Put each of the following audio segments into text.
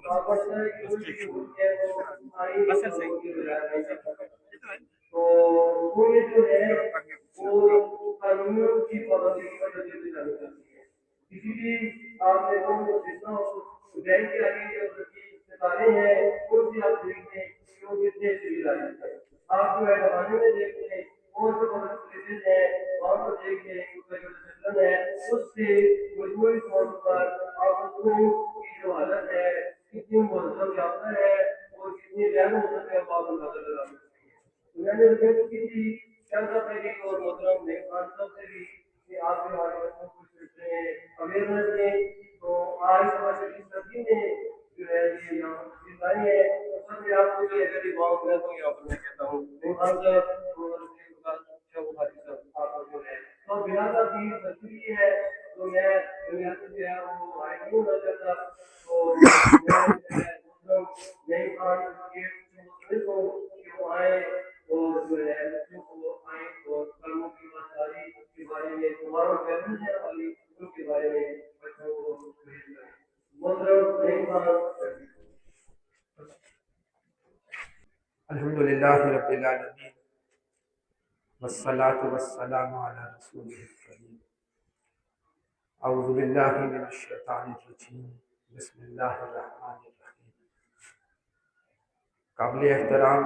اصل صحیح تو وہ جو ہے وہ قانونوں کی پابندی کی وجہ سے جانی جاتی ہے. کسی بھی آپ نے وہ جتنا بینک کے آگے ستارے ہیں ان سے آپ دیکھتے ہیں کہ وہ کتنے سویدھائیں ہیں. آپ جو ہے زمانے میں دیکھتے ہیں کون سے پلیسز ہیں وہاں پر دیکھتے ہیں اس کا جو سسٹم ہے اس سے مجموعی طور پر آپ کو کی جو حالت ہے کتنی مہذب یافتہ ہے اور کتنی غیر مہذب ہے آپ اندازہ لگا سکتے ہیں. میں نے رپورٹ کی تھی چند پہلے اور محترم نے خان صاحب سے بھی کہ آپ جو ہمارے بچوں کو سیکھتے ہیں اویئرنیس دیں تو آج ہمارے سبھی نے جو ہے یہ یہاں لائی ہے سب میں آپ کو یہ ایسی بات میں تو یہاں پر میں کہتا ہوں خان صاحب آپ جو ہے تو بنا بھی ضروری ہے تو میں جو ہے وہ آئی نہیں ہونا چاہتا تو میں نئی خان کے وہ آئے اور جو ہے بچوں کو آئیں اور کلموں کی ماساری کے بارے میں تمہارا فیملی ہے والی ان کے بارے میں بچوں کو مطلب نئی خان. الحمد للہ رب العالمین والصلاة والسلام علی رسول الکریم. اعوذ باللہ من الشیطان الرجیم. بسم اللہ الرحمن الرحیم. قابل احترام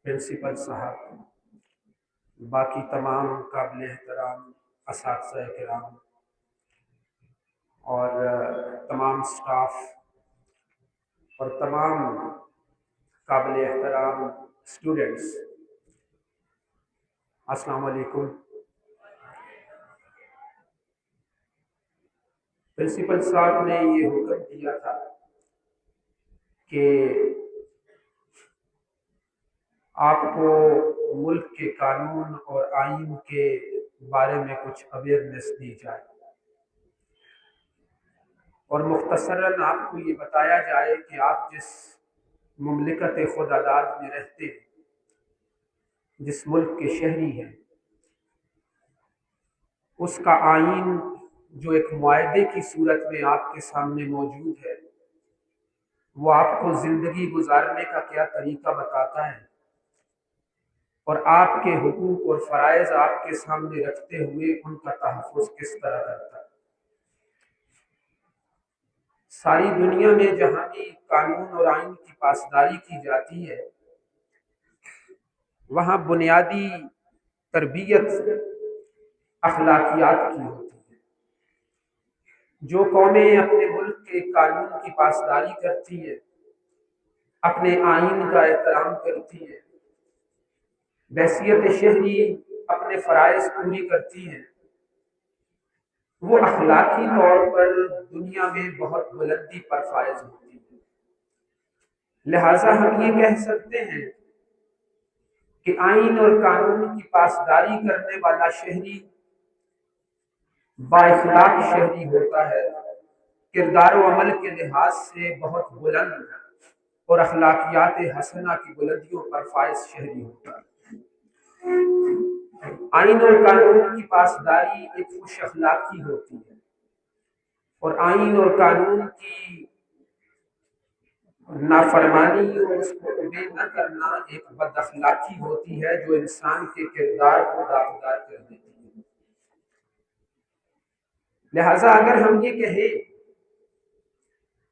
پرنسپل صاحب، باقی تمام قابل احترام اساتذہ کرام اور تمام سٹاف اور تمام قابل احترام اسٹوڈنٹس، السلام علیکم. پرنسپل صاحب نے یہ حکم دیا تھا کہ آپ کو ملک کے قانون اور آئین کے بارے میں کچھ اویئرنیس دی جائے اور مختصراً آپ کو یہ بتایا جائے کہ آپ جس مملکت خداداد میں رہتے ہیں، جس ملک کے شہری ہیں، اس کا آئین جو ایک معاہدے کی صورت میں آپ کے سامنے موجود ہے، وہ آپ کو زندگی گزارنے کا کیا طریقہ بتاتا ہے اور آپ کے حقوق اور فرائض آپ کے سامنے رکھتے ہوئے ان کا تحفظ کس طرح کرتا ہے. ساری دنیا میں جہاں بھی قانون اور آئین کی پاسداری کی جاتی ہے، وہاں بنیادی تربیت اخلاقیات کی ہوتی ہے. جو قومیں اپنے ملک کے قانون کی پاسداری کرتی ہے، اپنے آئین کا احترام کرتی ہے، بحیثیت شہری اپنے فرائض پوری کرتی ہیں، وہ اخلاقی طور پر دنیا میں بہت بلندی پر فائز ہوتی ہے. لہٰذا ہم یہ کہہ سکتے ہیں کہ آئین اور قانون کی پاسداری کرنے والا شہری با اخلاق شہری ہوتا ہے، کردار و عمل کے لحاظ سے بہت بلند اور اخلاقیات حسنہ کی بلندیوں پر فائز شہری ہوتا ہے. آئین اور قانون کی پاسداری ایک خوش اخلاقی ہوتی ہے اور آئین اور قانون کی نافرمانی اور اس کو obey نہ کرنا ایک بد اخلاقی ہوتی ہے جو انسان کے کردار کو داغدار کر دیتی ہے. لہٰذا اگر ہم یہ کہیں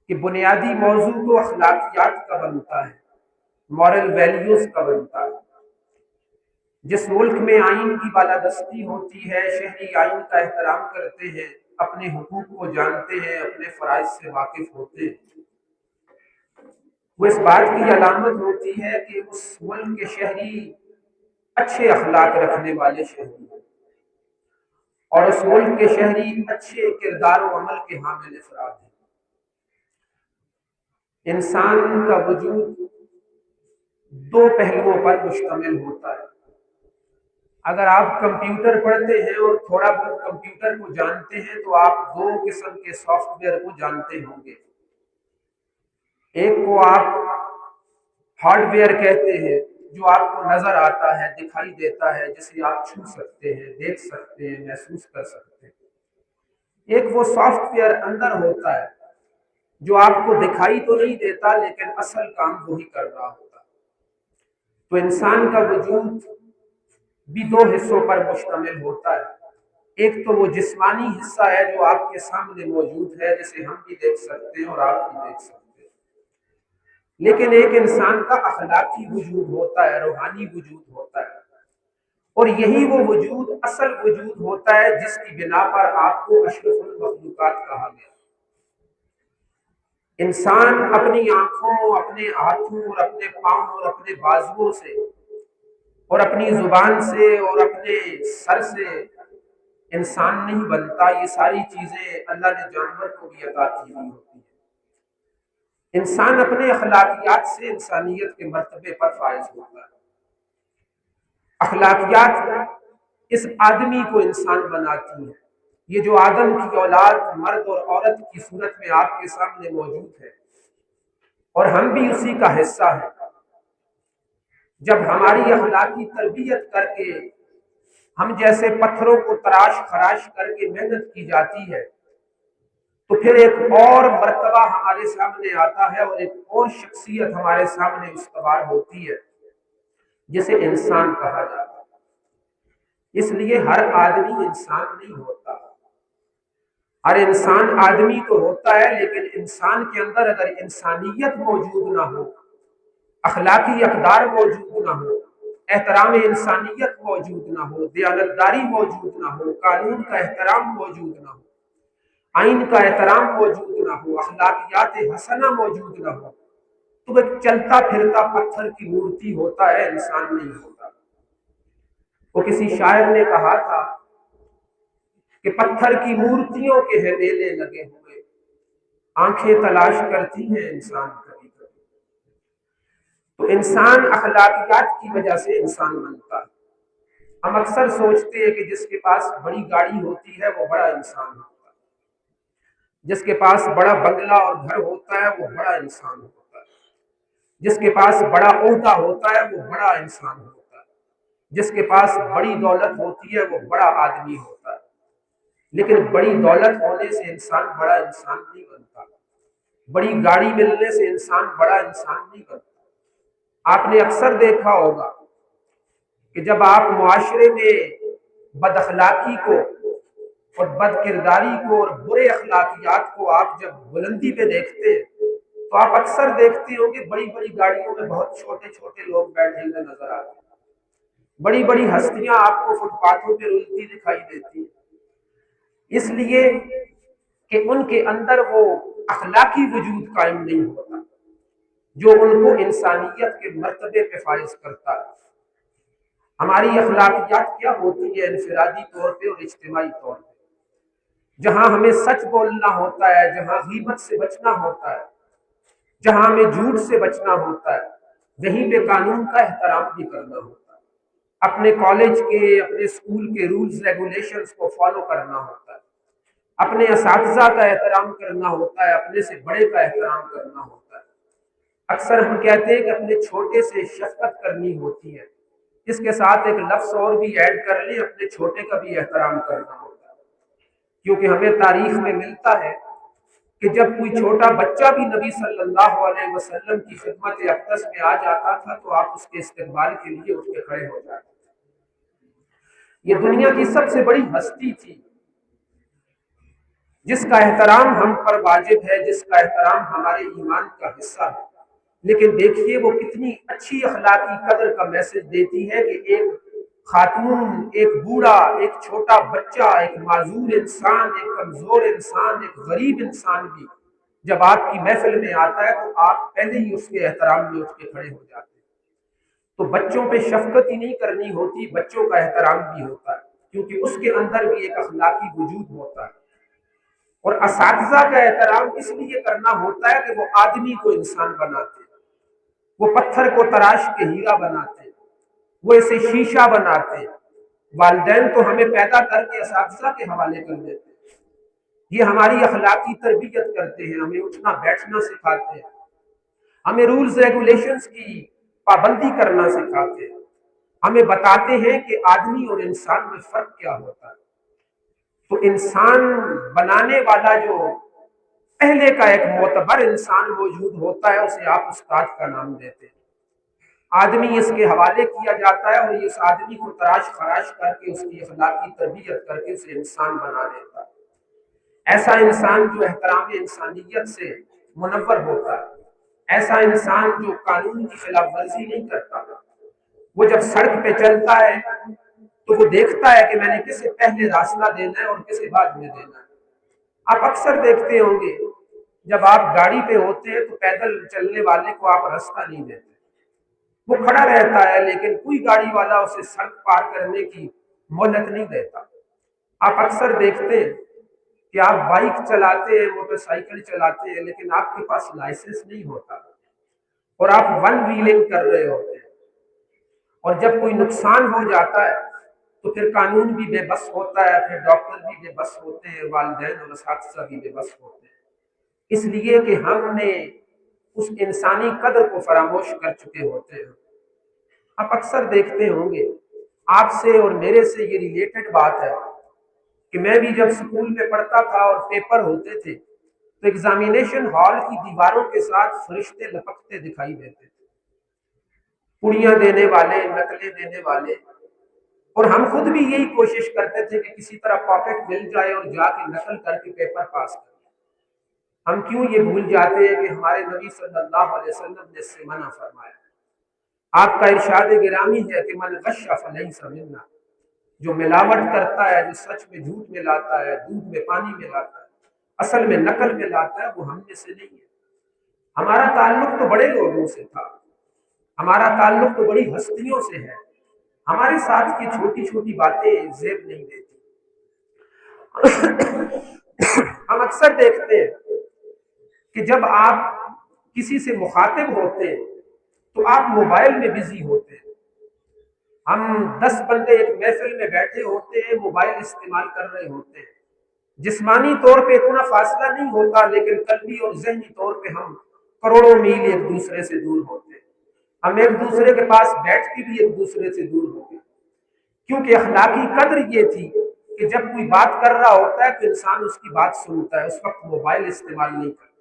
کہ بنیادی موضوع تو اخلاقیات کا بنتا ہے، مورل ویلیوز کا بنتا ہے، جس ملک میں آئین کی بالادستی ہوتی ہے، شہری آئین کا احترام کرتے ہیں، اپنے حقوق کو جانتے ہیں، اپنے فرائض سے واقف ہوتے ہیں، وہ اس بات کی علامت ہوتی ہے کہ اس ملک کے شہری اچھے اخلاق رکھنے والے شہری ہیں اور اس ملک کے شہری اچھے کردار و عمل کے حامل افراد ہیں. انسان کا وجود دو پہلوؤں پر مشتمل ہوتا ہے. اگر آپ کمپیوٹر پڑھتے ہیں اور تھوڑا بہت کمپیوٹر کو جانتے ہیں تو آپ دو قسم کے سافٹ ویئر کو جانتے ہوں گے. ایک کو آپ ہارڈ ویئر کہتے ہیں جو آپ کو نظر آتا ہے، دکھائی دیتا ہے، جسے آپ چھو سکتے ہیں، دیکھ سکتے ہیں، محسوس کر سکتے ہیں. ایک وہ سافٹ ویئر اندر ہوتا ہے जो आपको दिखाई तो नहीं देता लेकिन असल काम वही कर रहा होता। तो इंसान का वजूद भी दो हिस्सों पर मुश्तमिल होता है। एक तो वो जिस्मानी हिस्सा है जो आपके सामने मौजूद है, जिसे हम भी देख सकते हैं और आप भी देख सकते हैं। लेकिन एक इंसान का अखलाकी वजूद होता है, रूहानी वजूद होता है, और यही वो वजूद असल वजूद होता है जिसकी बिना पर आपको अशरफुल मखलूकात कहा गया। इंसान अपनी आंखों, अपने हाथों और अपने पांव और अपने बाजुओं से और अपनी जुबान से और अपने सर से इंसान नहीं बनता। ये सारी चीजें अल्लाह ने जानवर को भी अता की हुई होती है। इंसान अपने अखलाकियात से इंसानियत के मर्तबे पर फायज होता है। अखलाकियात इस आदमी को इंसान बनाती है। ये जो आदम की औलाद मर्द और औरत की सूरत में आपके सामने मौजूद है और हम भी उसी का हिस्सा है। जब हमारी अखलाकी तरबियत करके हम जैसे पत्थरों को तराश खराश करके मेहनत की जाती है, तो फिर एक और मर्तबा हमारे सामने आता है और एक और शख्सियत हमारे सामने उस्तवार होती है जिसे इंसान कहा जाता है। इसलिए हर आदमी इंसान नहीं होता। हर इंसान आदमी तो होता है, लेकिन इंसान के अंदर अगर इंसानियत मौजूद ना हो, अखलाकी अकदार मौजूद ना हो, एहतराम इंसानियत मौजूद ना हो, दयानतदारी मौजूद ना हो, कानून का एहतराम मौजूद ना हो, आइन का एहतराम मौजूद ना हो, अखलाकियात हसना मौजूद ना हो, तो वह चलता फिरता पत्थर की मूर्ति होता है, इंसान नहीं होता। वो किसी शायर ने कहा था कि पत्थर की मूर्तियों के हैं मेले लगे हुए, आंखें तलाश करती हैं इंसान कभी कभी। तो इंसान अखलाकियात की वजह से इंसान बनता है। हम अक्सर सोचते हैं कि जिसके पास बड़ी गाड़ी होती है वो बड़ा इंसान होता है, जिसके पास बड़ा बंगला और घर होता है वो बड़ा इंसान होता है, जिसके पास बड़ा ओहदा होता है वो बड़ा इंसान होता है, जिसके पास बड़ी दौलत होती है वो बड़ा आदमी होता है। लेकिन बड़ी दौलत होने से इंसान बड़ा इंसान नहीं बनता, बड़ी गाड़ी मिलने से इंसान बड़ा इंसान नहीं बनता। आपने अक्सर देखा होगा कि जब आप मुआशरे में बदअखलाकी को और बदकिरदारी को और बुरे अखलाकियात को आप जब बुलंदी पे देखते हैं, तो आप अक्सर देखते हो कि बड़ी बड़ी गाड़ियों में बहुत छोटे छोटे लोग बैठे हुए नजर आते हैं। बड़ी बड़ी हस्तियां आपको फुटपाथों पे रुलती दिखाई देती है, इसलिए कि उनके अंदर वो अखलाकी वजूद कायम नहीं होता जो उनको इंसानियत के मर्तबे पे फाइज करता है। हमारी अखलाकियात क्या होती है इनफरादी तौर पे और इज्तिमाई तौर पे? जहां हमें सच बोलना होता है, जहां गीबत से बचना होता है, जहां हमें झूठ से बचना होता है, वहीं पे कानून का एहतराम भी करना होता है। अपने कॉलेज के, अपने स्कूल के रूल्स रेगुलेशंस को फॉलो करना होता है, अपने असातिज़ा का एहतराम करना होता है, अपने से बड़े का एहतराम करना होता है। अक्सर हम कहते हैं कि अपने छोटे से शफकत करनी होती है, इसके साथ एक लफ्ज और भी ऐड कर लें, अपने छोटे का भी एहतराम करना होता है। क्योंकि हमें तारीख में मिलता है कि जब कोई छोटा बच्चा भी नबी सल्लल्लाहु अलैहि वसल्लम की खिदमत अक़दस में आ जाता था तो आप उसके इस्तकबाल के लिए उठ के खड़े हो जाते। ये दुनिया की सबसे बड़ी हस्ती थी जिसका एहतराम हम पर वाजिब है, जिसका एहतराम हमारे ईमान का हिस्सा है। लेकिन देखिए वो कितनी अच्छी अखलाकी कदर का मैसेज देती है कि एक खातून, एक बूढ़ा, एक छोटा बच्चा, एक माजूर इंसान, एक कमजोर इंसान, एक गरीब इंसान भी जब आपकी महफिल में आता है तो आप पहले ही उसके एहतराम में उठ के खड़े हो जाते हैं। तो बच्चों पे शफकत ही नहीं करनी होती, बच्चों का एहतराम भी होता है, क्योंकि उसके अंदर भी एक अखलाकी वजूद होता है। और असातिज़ा का एहतराम इसलिए करना होता है कि वो आदमी को इंसान बनाते हैं, वो पत्थर को तराश के हीरा बनाते हैं, वो इसे शीशा बनाते हैं। वालिदैन तो हमें पैदा करके असातिज़ा के हवाले कर देते हैं, ये हमारी अखलाकी तरबियत करते हैं, हमें उठना बैठना सिखाते हैं, हमें रूल्स रेगुलेशंस की पाबंदी करना सिखाते हैं, हमें बताते हैं कि आदमी और इंसान में फर्क क्या होता है। तो इंसान बनाने वाला जो पहले का एक मोतबर इंसान मौजूद होता है, उसे आप उस्ताद का नाम देते हैं। आदमी इसके हवाले किया जाता है और इस आदमी को तराश खराश करके उसकी अखलाकी तरबियत करके उसे इंसान बना देता है। ऐसा इंसान जो एहतराम इंसानियत से मुनव्वर होता है, ऐसा इंसान जो कानून की खिलाफ वर्जी नहीं करता, वो जब सड़क पे चलता है तो वो देखता है कि मैंने किसे पहले रास्ता देना है और किसे बाद में देना है। आप अक्सर देखते होंगे जब आप गाड़ी पे होते हैं तो पैदल चलने वाले को आप रास्ता नहीं देते, वो खड़ा रहता है, लेकिन कोई गाड़ी वाला उसे सड़क पार करने की मोहलत नहीं देता। आप अक्सर देखते हैं कि आप बाइक चलाते हैं, मोटरसाइकिल चलाते हैं, लेकिन आपके पास लाइसेंस नहीं होता और आप वन व्हीलिंग कर रहे होते हैं, और जब कोई नुकसान हो जाता है तो फिर कानून भी बेबस होता है, फिर डॉक्टर भी बेबस होते हैं, वालिदैन और असातिज़ा भी बेबस होते हैं, इसलिए कि हमने उस इंसानी कदर को फरामोश कर चुके होते हैं। आप अक्सर देखते होंगे, आपसे और मेरे से ये रिलेटेड बात है कि मैं भी जब स्कूल में पढ़ता था और पेपर होते थे तो एग्जामिनेशन हॉल की दीवारों के साथ फरिश्ते लपकते दिखाई देते थे, पुड़ियां देने वाले, नकलें देने वाले, और हम खुद भी यही कोशिश करते थे कि किसी तरह पॉकेट मिल जाए और जाके नकल करके पेपर पास कर। हम क्यों ये भूल जाते हैं कि हमारे नबी सल्लल्लाहु अलैहि वसल्लम ने इससे मना फरमाया। आपका इरशाद गिरामी है कि मन गश्शा फलैसा मिन्ना, जो मिलावट करता है, जो सच में झूठ मिलाता है, दूध में पानी मिलाता है, असल में नकल मिलाता है, वो हम में से नहीं है। हमारा ताल्लुक तो बड़े लोगों से था, हमारा ताल्लुक तो बड़ी हस्तियों से है, हमारे साथ की छोटी छोटी बातें जेब नहीं देती। हम अक्सर देखते हैं कि जब आप किसी से मुखातिब होते हैं तो आप मोबाइल में बिजी होते हैं। हम 10 बंदे एक महफिल में बैठे होते हैं, मोबाइल इस्तेमाल कर रहे होते हैं, जिस्मानी तौर पे इतना फासला नहीं होता, लेकिन कल्बी और ज़हनी तौर पे हम करोड़ों मील एक दूसरे से दूर होते हैं। हम एक दूसरे के पास बैठ के भी एक दूसरे से दूर हो गए, क्योंकि अखलाकी कद्र ये थी कि जब कोई बात कर रहा होता है तो इंसान उसकी बात सुनता है, उस वक्त मोबाइल इस्तेमाल नहीं करता।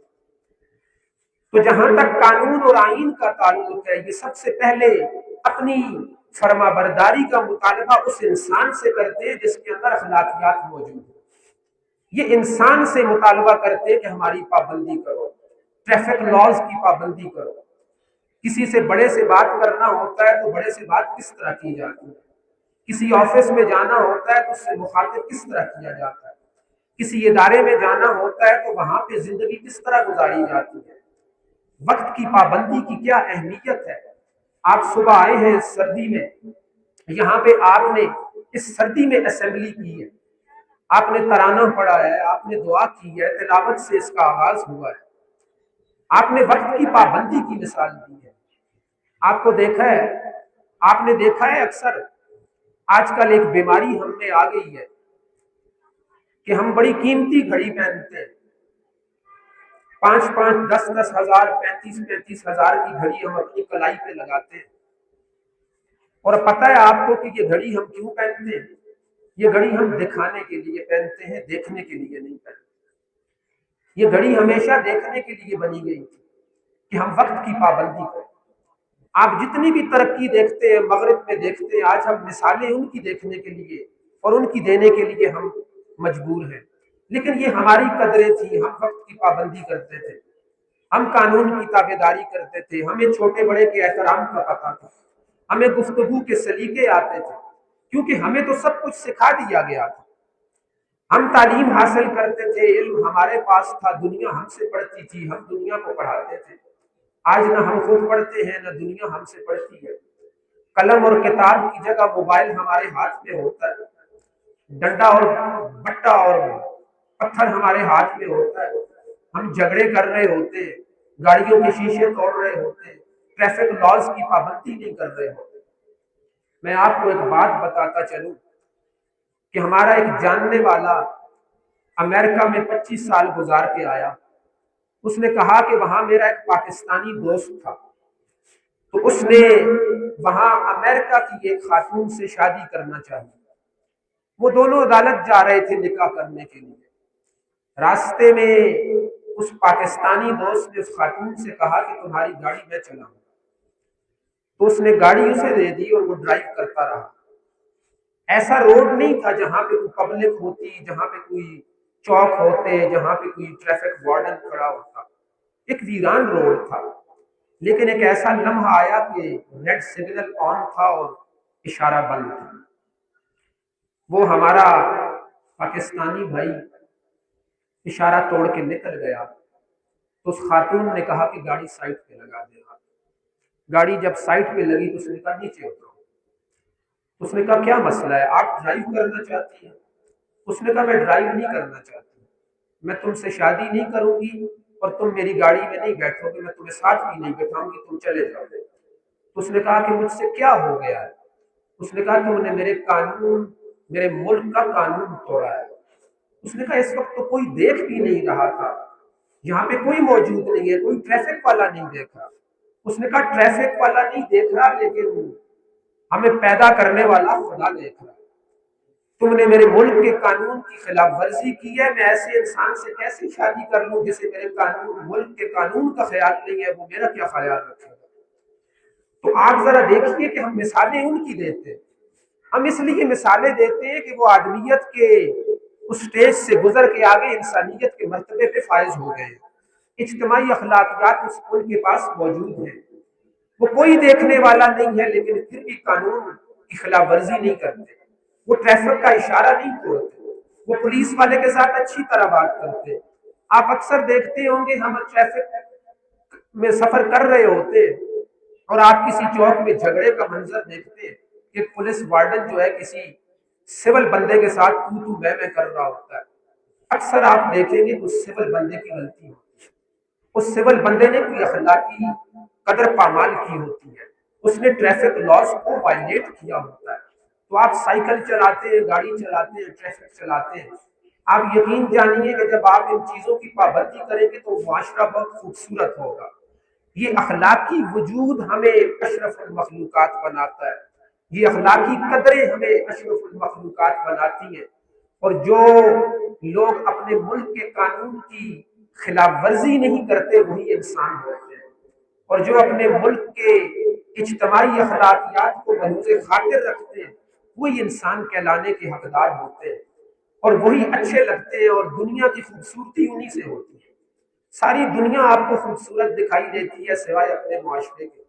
तो जहां तक कानून और आईन का ताल्लुक है, ये सबसे पहले अपनी फरमाबरदारी का मुतालबा उस इंसान से करते हैं जिसके अंदर अखलाकियात मौजूद है। ये इंसान से मुतालबा करते हैं कि हमारी पाबंदी करो, ट्रैफिक लॉज की पाबंदी करो। किसी से बड़े से बात करना होता है तो बड़े से बात किस तरह की जाती है, किसी ऑफिस में जाना होता है तो उससे मुखातिब किस तरह किया जाता है, किसी इदारे में जाना होता है तो वहां पे जिंदगी किस तरह गुजारी जाती है, वक्त की पाबंदी की क्या अहमियत है। आप सुबह आए हैं सर्दी में, यहाँ पे आपने इस सर्दी में असेंबली की है, आपने तराना पढ़ा है, आपने दुआ की है, तिलावत से इसका आगाज हुआ है, आपने वक्त की पाबंदी की मिसाल दी है। आपको देखा है, आपने देखा है अक्सर आजकल एक बीमारी हम में आ गई है कि हम बड़ी कीमती घड़ी पहनते हैं, 5-5, 10-10 हजार, 35-35 हजार की घड़ी हम अपनी कलाई पे लगाते हैं। और पता है आपको कि ये घड़ी हम क्यों पहनते हैं? ये घड़ी हम दिखाने के लिए पहनते हैं, देखने के लिए नहीं पहनते। ये घड़ी हमेशा देखने के लिए बनी गई थी कि हम वक्त की पाबंदी करें। आप जितनी भी तरक्की देखते हैं, मगरिब में देखते हैं, आज हम मिसालें उनकी देखने के लिए और उनकी देने के लिए हम मजबूर हैं, लेकिन ये हमारी कदरें थी। हम वक्त की पाबंदी करते थे, हम कानून की ताबेदारी करते थे, हमें छोटे बड़े के एहतराम का पता था, हमें गुफ्तगू के सलीके आते थे, क्योंकि हमें तो सब कुछ सिखा दिया गया था। हम तालीम हासिल करते थे, इल्म हमारे पास था, दुनिया हमसे पढ़ती थी, हम दुनिया को पढ़ाते थे। आज ना हम खुद पढ़ते हैं, ना दुनिया हमसे पढ़ती है। कलम और किताब की जगह मोबाइल हमारे हाथ में होता है, डंडा और बट्टा और पत्थर हमारे हाथ में होता है, हम झगड़े कर रहे होते हैं, गाड़ियों के शीशे तोड़ रहे होते हैं, ट्रैफिक लॉज की पाबंदी नहीं कर रहे होते। मैं आपको एक बात बताता चलूं कि हमारा एक जानने वाला अमेरिका में 25 साल गुजार के आया। उसने कहा कि वहां मेरा एक पाकिस्तानी दोस्त था, तो उसने वहां अमेरिका की एक खातून से शादी करना चाहिए। वो दोनों अदालत जा रहे थे निकाह करने के लिए। रास्ते में اس پاکستانی دوست نے اس خاتون سے کہا کہ تمہاری گاڑی میں چلاؤں، تو اس نے گاڑی اسے دے دی اور وہ ڈرائیو کرتا رہا۔ ایسا روڈ نہیں تھا جہاں پہ کوئی پبلک ہوتی، جہاں پہ کوئی چوک ہوتے، جہاں پہ کوئی ٹریفک وارڈن کھڑا ہوتا، ایک ویران روڈ تھا۔ لیکن ایک ایسا لمحہ آیا کہ ریڈ سگنل آن تھا اور اشارہ بند تھا۔ وہ ہمارا پاکستانی بھائی اشارہ توڑ کے نکل گیا، تو اس خاتون نے کہا کہ گاڑی سائڈ پہ لگا دے گا۔ گاڑی جب سائڈ پہ لگی تو اس نے کہا نیچے اترو۔ اس نے کہا کیا مسئلہ ہے، آپ ڈرائیو کرنا چاہتی ہیں؟ اس نے کہا میں ڈرائیو نہیں کرنا چاہتی، میں تم سے شادی نہیں کروں گی اور تم میری گاڑی میں نہیں بیٹھو گے، میں تمہیں ساتھ بھی نہیں بٹھاؤں گی، تم چلے جاؤ۔ تو اس نے کہا کہ مجھ سے کیا ہو گیا ہے؟ اس نے کہا تم نے میرے ملک کا قانون توڑا ہے۔ اس نے کہا اس وقت تو کوئی دیکھ بھی نہیں رہا تھا، یہاں پہ کوئی موجود نہیں ہے، کوئی ٹریفک والا نہیں دیکھ رہا۔ اس نے کہا ٹریفک والا نہیں دیکھ رہا لیکن ہمیں پیدا کرنے والا خدا دیکھ رہا۔ تم نے میرے ملک کے قانون کی خلاف ورزی کی ہے، میں ایسے انسان سے کیسے شادی کر لوں جسے میرے ملک کے قانون کا خیال نہیں ہے، وہ میرا کیا خیال رکھے گا؟ تو آپ ذرا دیکھیے کہ ہم مثالیں ان کی دیتے ہیں، ہم اس لیے مثالیں دیتے ہیں کہ وہ آدمیت کے اس سٹیج سے گزر کے آگے انسانیت کے مرتبے پہ فائز ہو گئے۔ اجتماعی اخلاقیات ان کے پاس موجود ہیں، وہ کوئی دیکھنے والا نہیں ہے لیکن پھر بھی قانون کی خلاف ورزی نہیں کرتے، وہ ٹریفک کا اشارہ نہیں توڑتے، وہ پولیس والے کے ساتھ اچھی طرح بات کرتے۔ آپ اکثر دیکھتے ہوں گے ہم ٹریفک میں سفر کر رہے ہوتے اور آپ کسی چوک میں جھگڑے کا منظر دیکھتے کہ پولیس وارڈن جو ہے کسی سول بندے کے ساتھ تو میں کر رہا ہوتا ہے، اکثر آپ دیکھیں گے کہ اس سول بندے کی غلطی ہوتی ہے، اس سول بندے نے کوئی اخلاقی قدر پامال کی ہوتی ہے، اس نے ٹریفک لاز کو وائلیٹ کیا ہوتا ہے۔ تو آپ سائیکل چلاتے ہیں، گاڑی چلاتے ہیں، ٹریفک چلاتے ہیں، آپ یقین جانیے کہ جب آپ ان چیزوں کی پابندی کریں گے تو معاشرہ بہت خوبصورت ہوگا۔ یہ اخلاقی وجود ہمیں اشرف المخلوقات بناتا ہے، یہ اخلاقی قدریں ہمیں اشرف المخلوقات بناتی ہیں، اور جو لوگ اپنے ملک کے قانون کی خلاف ورزی نہیں کرتے وہی انسان ہوتے ہیں، اور جو اپنے ملک کے اجتماعی اخلاقیات کو بروز خاطر رکھتے ہیں وہی انسان کہلانے کے حقدار ہوتے ہیں، اور وہی اچھے لگتے ہیں، اور دنیا کی خوبصورتی انہی سے ہوتی ہے۔ ساری دنیا آپ کو خوبصورت دکھائی دیتی ہے سوائے اپنے معاشرے کے،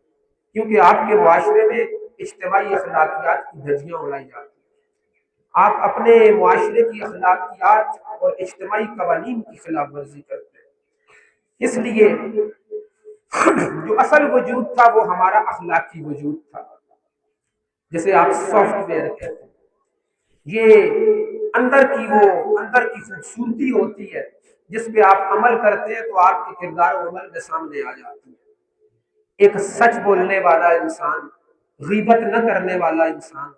کیونکہ آپ کے معاشرے میں اجتماعی اخلاقیات کی دھجیاں اڑائی جاتی ہیں، آپ اپنے معاشرے کی اخلاقیات اور اجتماعی قوانین کی خلاف ورزی کرتے ہیں۔ اس لیے جو اصل وجود تھا وہ ہمارا اخلاقی وجود تھا، جسے آپ سافٹ ویئر کہتے ہیں، یہ اندر کی خوبصورتی ہوتی ہے جس پہ آپ عمل کرتے ہیں تو آپ کے کردار و عمل میں سامنے آ جاتی ہے۔ ایک سچ بولنے والا انسان، غیبت نہ کرنے والا انسان،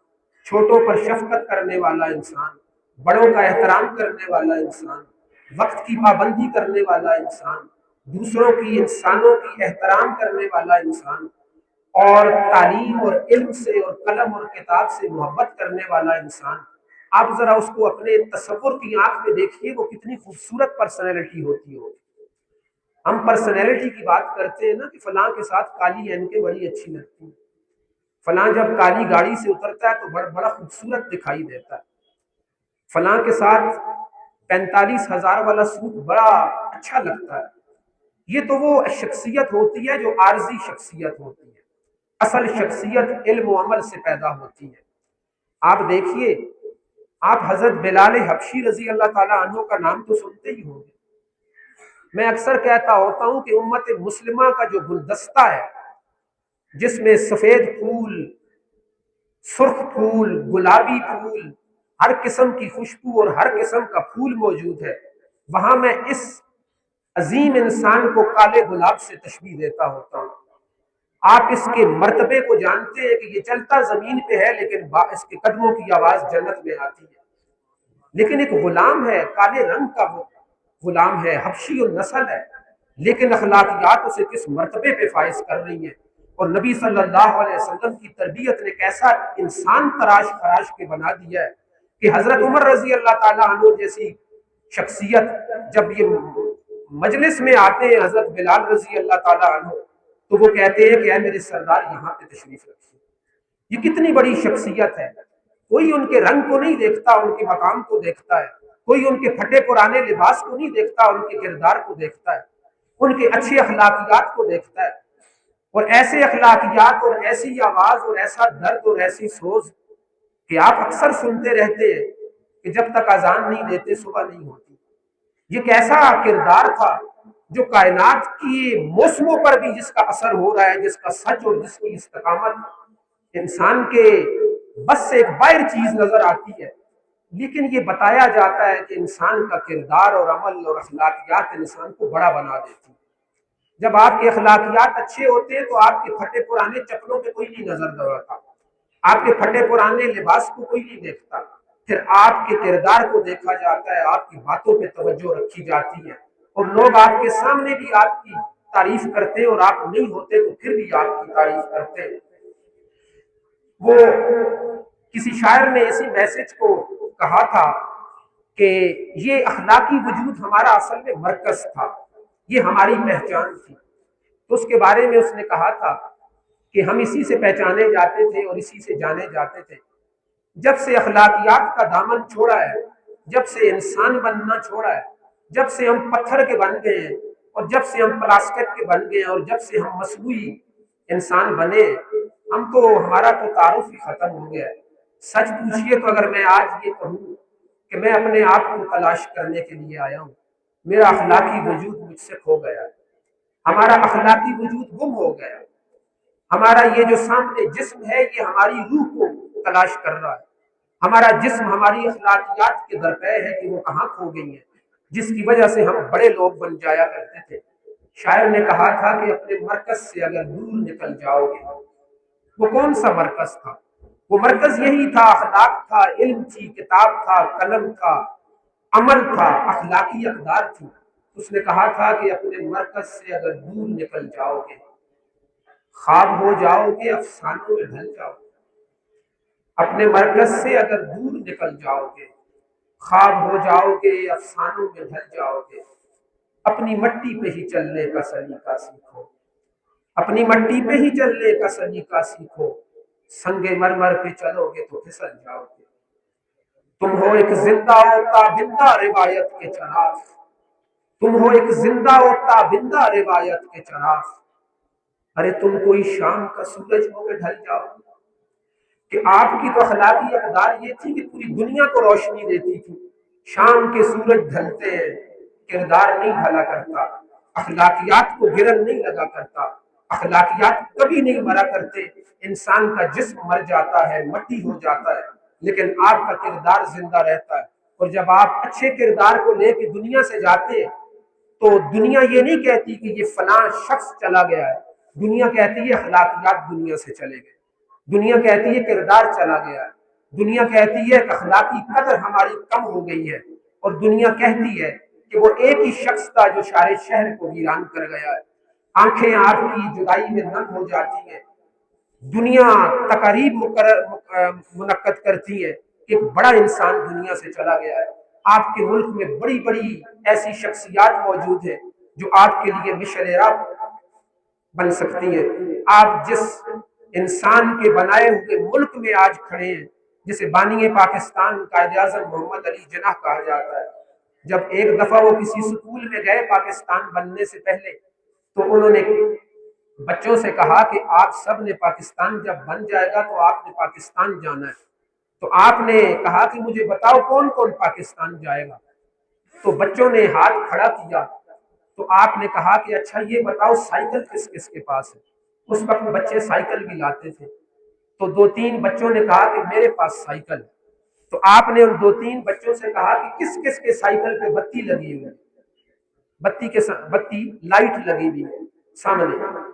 چھوٹوں پر شفقت کرنے والا انسان، بڑوں کا احترام کرنے والا انسان، وقت کی پابندی کرنے والا انسان، دوسروں کی انسانوں کی احترام کرنے والا انسان، اور تعلیم اور علم سے اور قلم اور کتاب سے محبت کرنے والا انسان، آپ ذرا اس کو اپنے تصور کی آنکھ میں دیکھیے وہ کتنی خوبصورت پرسنالٹی ہوتی ہوگی۔ ہم پرسنالٹی کی بات کرتے ہیں نا کہ فلاں کے ساتھ کالی اینکیں بڑی اچھی لگتی ہیں، فلاں جب کالی گاڑی سے اترتا ہے تو بڑا خوبصورت دکھائی دیتا ہے، فلاں کے ساتھ 45,000 والا سوٹ بڑا اچھا لگتا ہے۔ یہ تو وہ شخصیت ہوتی ہے جو عارضی شخصیت ہوتی ہے، اصل شخصیت علم و عمل سے پیدا ہوتی ہے۔ آپ دیکھیے، آپ حضرت بلال حبشی رضی اللہ تعالیٰ عنہ کا نام تو سنتے ہی ہوں گے۔ میں اکثر کہتا ہوتا ہوں کہ امت مسلمہ کا جو گلدستہ ہے جس میں سفید پھول، سرخ پھول، گلابی پھول، ہر قسم کی خوشبو اور ہر قسم کا پھول موجود ہے، وہاں میں اس عظیم انسان کو کالے گلاب سے تشبیہ دیتا ہوتا ہوں۔ آپ اس کے مرتبے کو جانتے ہیں کہ یہ چلتا زمین پہ ہے لیکن اس کے قدموں کی آواز جنت میں آتی ہے، لیکن ایک غلام ہے، کالے رنگ کا وہ غلام ہے، حبشی النسل ہے، لیکن اخلاقیات اسے کس مرتبے پہ فائز کر رہی ہیں، اور نبی صلی اللہ علیہ وسلم کی تربیت نے کیسا انسان تراش خراش کے بنا دیا ہے کہ حضرت عمر رضی اللہ تعالیٰ عنہ جیسی شخصیت جب یہ मजलिस में आते हैं हजरत बिलाल रजी अल्लाह ताला अन्हु, तो वो कहते हैं कि ऐ मेरे सरदार यहाँ पे तशरीफ रखिए। ये कितनी बड़ी शख्सियत है। कोई उनके रंग को नहीं देखता, उनके मकाम को देखता है। कोई उनके फटे पुराने लिबास को नहीं देखता, उनके किरदार को देखता है, उनके अच्छे अखलाकियात को देखता है। और ऐसे अखलाकियात और ऐसी आवाज और ऐसा दर्द और ऐसी सोच कि आप अक्सर सुनते रहते हैं कि जब तक अजान नहीं देते सुबह नहीं होती। ये कैसा किरदार था जो कायनात की मौसमों पर भी जिसका असर हो रहा है, जिसका सच और जिसकी इस्तकामत इंसान के बस से एक बाहर चीज नजर आती है। लेकिन ये बताया जाता है कि इंसान का किरदार और अमल और अखलाकियात इंसान को बड़ा बना देती है। जब आपके अखलाकियात अच्छे होते हैं तो आपके फटे पुराने चप्पलों पे कोई नहीं नजर दौड़ाता, आपके फटे पुराने लिबास को कोई नहीं देखता। फिर आपके किरदार को देखा जाता है, आपकी बातों पे तवज्जो रखी जाती है और लोग आपके सामने भी आपकी तारीफ करते हैं और आप नहीं होते तो फिर भी आपकी तारीफ करते हैं। वो किसी शायर ने इसी मैसेज को कहा था कि ये अखलाकी वजूद हमारा असल में मरकज था, ये हमारी पहचान थी। तो उसके बारे में उसने कहा था कि हम इसी से पहचाने जाते थे और इसी से जाने जाते थे। जब से अखलाकियात का दामन छोड़ा है, जब से इंसान बनना छोड़ा है, जब से हम पत्थर के बन गए हैं और जब से हम प्लास्टिक के बन गए और जब से हम मसनूई इंसान बने, हम तो हमारा तो तारुफ ही खत्म हो गया है। सच पूछिए तो अगर मैं आज ये कहूँ कि मैं अपने आप को तलाश करने के लिए आया हूँ, मेरा अखलाकी वजूद मुझसे खो गया है, हमारा अखलाकी वजूद गुम हो गया। हमारा ये जो सामने जिस्म है ये हमारी रूह को तलाश कर रहा है। हमारा जिस्म हमारी अखलाकियात के दरपे है कि वो कहाँ खो गई है, जिसकी वजह से हम बड़े लोग बन जाया करते थे। शायर ने कहा था कि अपने मरकज से अगर दूर निकल जाओगे, वो कौन सा मरकज था? वो मरकज यही था, अखलाक था, इल्म थी, किताब था, कलम था, अमल था, अखलाकी अकदार थी। उसने कहा था कि अपने मरकज से अगर दूर निकल जाओगे, ख्वाब हो जाओगे, अफसानों में ढल जाओगे। अपने मरकज से अगर दूर निकल जाओगे, ख्वाब हो जाओगे, अफसानों में ढल जाओगे। अपनी मट्टी पे ही चलने का सलीका सीखो, अपनी मट्टी पे ही चलने का सलीका सीखो। संगे मरमर पे चलोगे तो फिसल जाओगे। तुम हो एक जिंदा और ताबिंदा रिवायत के चराग, तुम हो एक जिंदा और ताबिंदा रिवायत के चराग। अरे तुम कोई शाम का सूरज होकर ढल जाओ। कि आपकी तो अखलाकी अकदार ये थी कि पूरी दुनिया को रोशनी देती थी। शाम के सूरज ढलते हैं, किरदार नहीं ढला करता, अखलाकियात को गिरन नहीं लगा करता, अखलाकियात कभी नहीं मरा करते। इंसान का जिस्म मर जाता है, मट्टी हो जाता है, लेकिन आपका किरदार जिंदा रहता है। और जब आप अच्छे किरदार को लेके दुनिया से जाते तो दुनिया ये नहीं कहती कि ये फलां शख्स चला गया है, दुनिया कहती है अखलाकियात दुनिया से चले गए, दुनिया कहती है किरदार चला गया है, दुनिया कहती है कि अखलाकी कदर हमारी कम हो गई है, और दुनिया कहती है कि वो एक ही शख्स था जो सारे शहर को वीरान कर गया है। आंखें आपकी जुदाई में नम हो जाती हैं। दुनिया तकारीब मुनक्कद करती है कि एक बड़ा इंसान दुनिया से चला गया है। आपके मुल्क में बड़ी बड़ी ऐसी शख्सियात मौजूद है जो आपके लिए मिशल-ए-राह बन सकती है। आप जिस इंसान के बनाए हुए मुल्क में आज खड़े हैं, जिसे बानी पाकिस्तान कायद-ए-आज़म मोहम्मद अली जिन्नाह कहा जाता है, जब एक दफा वो किसी स्कूल में गए पाकिस्तान बनने से पहले, तो उन्होंने बच्चों से कहा कि आप सब ने पाकिस्तान जब बन जाएगा तो आपने पाकिस्तान जाना है। तो आपने कहा कि मुझे बताओ कौन कौन पाकिस्तान जाएगा। तो बच्चों ने हाथ खड़ा किया। तो आपने कहा कि अच्छा ये बताओ साइकिल किस किस के पास है। उस वक्त बच्चे साइकिल भी लाते थे। तो दो तीन बच्चों ने कहा कि मेरे पास साइकिल। तो आपने उन दो तीन बच्चों से कहा कि किस किस के साइकिल पे बत्ती लगी हुई है, बत्ती लाइट लगी हुई है सामने।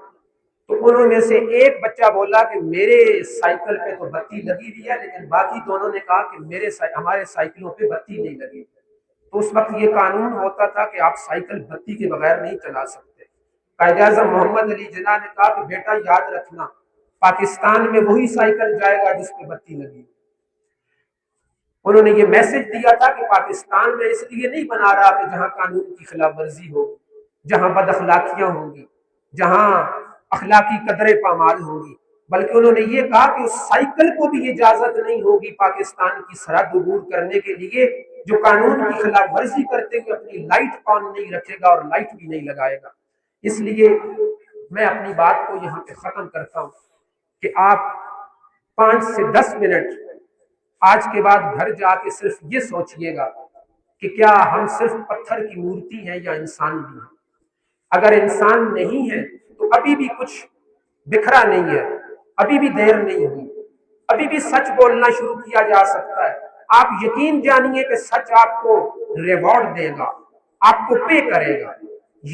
तो उन्होंने से एक बच्चा बोला कि मेरे साइकिल पे तो बत्ती लगी हुई है, लेकिन बाकी दोनों ने कहा कि हमारे साइकिलों पे बत्ती नहीं लगी। तो उस वक्त ये कानून होता था कि आप साइकिल बत्ती के बगैर नहीं चला सकते। कायद-ए-आज़म मोहम्मद अली जिन्नाह ने कहा कि बेटा याद रखना, पाकिस्तान में वही साइकिल जाएगा जिस पे बत्ती लगी। उन्होंने ये मैसेज दिया था कि पाकिस्तान में इसलिए नहीं बना रहा कि जहां कानून की खिलाफ वर्जी हो, جہاں بد اخلاقیاں ہوں گی، جہاں اخلاقی قدریں پامال ہوں گی، بلکہ انہوں نے یہ کہا کہ اس سائیکل کو بھی اجازت نہیں ہوگی پاکستان کی سرحد عبور کرنے کے لیے جو قانون کی خلاف ورزی کرتے ہوئے اپنی لائٹ آن نہیں رکھے گا اور لائٹ بھی نہیں لگائے گا۔ اس لیے میں اپنی بات کو یہاں پہ ختم کرتا ہوں کہ آپ 5 سے 10 منٹ آج کے بعد گھر جا کے صرف یہ سوچئے گا کہ کیا ہم صرف پتھر کی مورتی ہیں یا انسان بھی ہیں۔ اگر انسان نہیں ہے تو ابھی بھی کچھ بکھرا نہیں ہے، ابھی بھی دیر نہیں ہوئی، ابھی بھی سچ بولنا شروع کیا جا سکتا ہے۔ آپ یقین جانیے کہ سچ آپ کو ریوارڈ دے گا، آپ کو پے کرے گا۔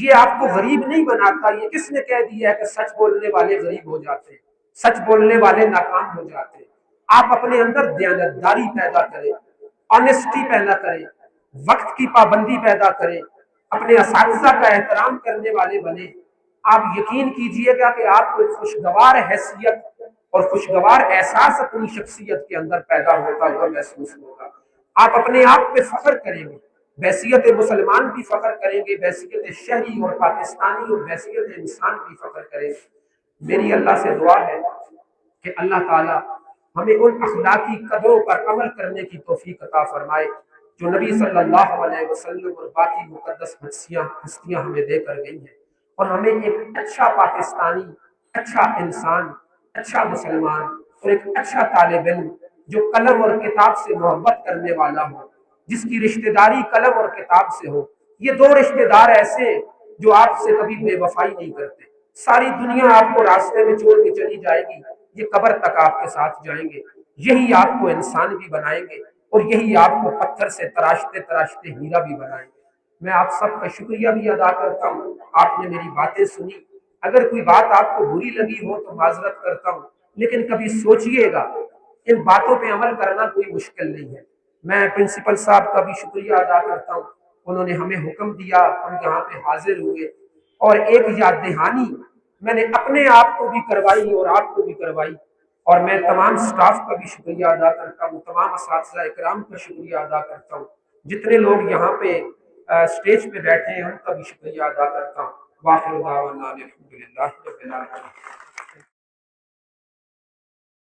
یہ آپ کو غریب نہیں بناتا۔ یہ کس نے کہہ دیا ہے کہ سچ بولنے والے غریب ہو جاتے ہیں، سچ بولنے والے ناکام ہو جاتے ہیں؟ آپ اپنے اندر دیانتداری پیدا کریں، آنیسٹی پیدا کریں، وقت کی پابندی پیدا کریں، اپنے اساتذہ کا احترام کرنے والے بنے۔ آپ یقین کیجئے گا کہ آپ کو خوشگوار حیثیت اور خوشگوار احساس اپنی شخصیت کے اندر پیدا ہوتا ہوا محسوس ہوگا۔ آپ اپنے آپ پہ فخر کریں گے، بحیثیت مسلمان بھی فخر کریں گے، بحیثیت شہری اور پاکستانی اور بحیثیت انسان بھی فخر کریں گے۔ میری اللہ سے دعا ہے کہ اللہ تعالی ہمیں ان اخلاقی قدروں پر عمل کرنے کی توفیق عطا فرمائے جو نبی صلی اللہ علیہ وسلم اور باقی مقدس ہستیاں ہمیں دے کر گئی ہیں، اور ہمیں ایک اچھا پاکستانی، اچھا انسان، اچھا مسلمان اور ایک اچھا طالب علم جو قلم اور کتاب سے محبت کرنے والا ہو، جس کی رشتہ داری قلم اور کتاب سے ہو۔ یہ دو رشتہ دار ایسے ہیں جو آپ سے کبھی بے وفائی نہیں کرتے۔ ساری دنیا آپ کو راستے میں چھوڑ کے چلی جائے گی، یہ قبر تک آپ کے ساتھ جائیں گے۔ یہی آپ کو انسان بھی بنائیں گے اور یہی آپ کو پتھر سے تراشتے تراشتے ہیرا بھی بنائیں گے۔ میں آپ سب کا شکریہ بھی ادا کرتا ہوں، آپ نے میری باتیں سنی۔ اگر کوئی بات آپ کو بری لگی ہو تو معذرت کرتا ہوں، لیکن کبھی سوچئے گا ان باتوں پہ عمل کرنا کوئی مشکل نہیں ہے۔ میں پرنسپل صاحب کا بھی شکریہ ادا کرتا ہوں، انہوں نے ہمیں حکم دیا، ہم یہاں پہ حاضر ہوئے، اور ایک یاد دہانی میں نے اپنے آپ کو بھی کروائی اور آپ کو بھی کروائی۔ اور میں تمام سٹاف کا بھی شکریہ ادا کرتا ہوں، تمام اساتذہ اکرام کا شکریہ ادا کرتا ہوں، جتنے لوگ یہاں پہ سٹیج پہ بیٹھے ہیں ان کا بھی شکریہ ادا کرتا ہوں۔ واخر دعوانا الحمدللہ رب العالمین۔